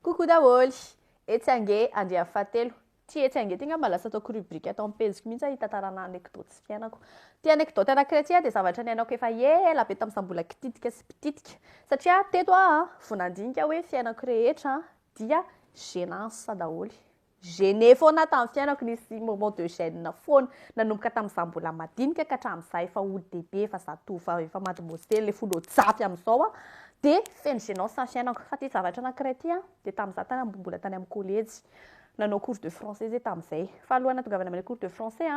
Coucou daholo, etsy ange andeha fahatelo. Ty etsy ange ty ngamba lasa ataoko rubrique atao am-peziko mihitsy hitantarana anekdoty sy fiainako. Ty anekdoty anankiray ty dia zavatra niainako efa ela be tamin'izaho mbola kititika sy pititika. Satria teto vonandinika hoe fiainako rehetra dia gênance daholo. Gêné foana tamin'ny fiainako nisy moment de gêne foana nanomboka tamin'izaho mbola madinika ka hatramin'izaho efa olon-dehibe efa zatovo efa mademoiselle le folo jafy amin'izao dia feno gênance ny fiainako. Fa ty zavatra anankiray ty dia tamin'izaho tany mbola tany amin'ny collège nanao cours de français zay tamin'izay. Fa alohana tongavana amin'ny cours de français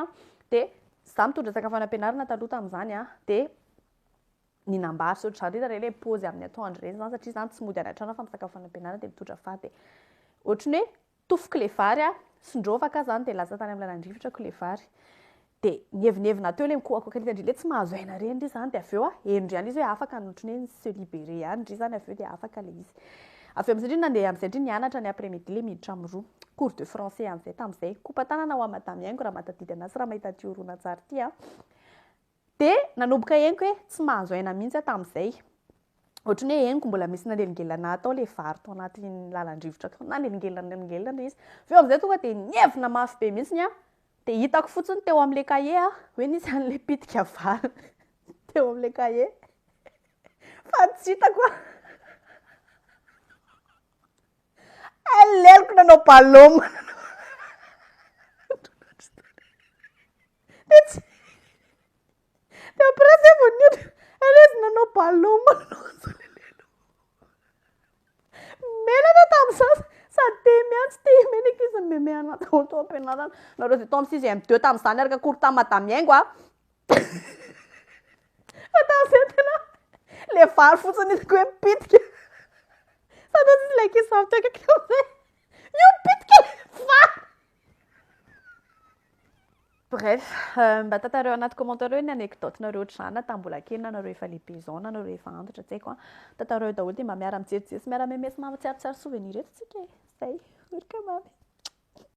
dia izaho mitondra sakafo am-pianarana taloha tamin'izany dia ninambary sy ohatr'izany rehetra ilay pause amin'ny atoandro ireny zany satria izany tsy mody any an-trano fa misakafo any am-pianarana dia mitondra fady. Ohatrany hoe tofoko ilay vary sondrovaka zany dia lasa tany amin'ny lalan-drivotrako ilay vary. Dia nihevinevina teo ilay mikoakoaka ilay tsy mahazo aina reny ilay zany dia avy eo endry ihany izy hoe afaka ohatrany hoe se libérer ihany indry zany avy eo dia afaka ilay izy. Avy eo amin'izay nandeha amin'izay indray nianatra ny après-midi ilay miditra amin'ny roa cours de français amin'izay tamin'izay kopa-tanana ho madame Haingo raha mahatadidy anazy raha mahita ty horonan-tsary ty dia nanomboka henoko hoe tsy mahazo aina mihitsy tamin'izay. Ohatrany hoe henoko mbola misy nanelingelana atao ilay vary tao anatin'ny lalan-drivotra nanelingelana izy. Avy eo amin'izay tonga dia nievina mafy be mihitsy dia hitako fotsiny teo amin'ilay kahie hoe nisy an'ilay pitika vary teo amin'ilay kahie fa tsy hitako aleloko nanao ballon dia après zay vao niotra alaizy nanao ballon menana tamin'izany sady te miantsy te menaka izy meme anaty tao am-pianarana nareo izay tao amin'ny 6e 2 tamin'izany araka cours tamin'ny madame Haingo fa tamin'izay tena ilay vary fotsiny hitako hoe pitika sady tsy ilay kizy avy teo akaiky amin'izay io pitika vary. Bref, mba tantareo anaty commentaire hoe ny anekdotinareo ohatr'izany na tamin'ny mbola kely na nareo efa lehibe izao na nareo efa antitra tsy haiko tantareo daholo dia mba miara-mijery sy miara-memesy mahatsiarotsiaro souvenir eto tsika zay, ory kamamy.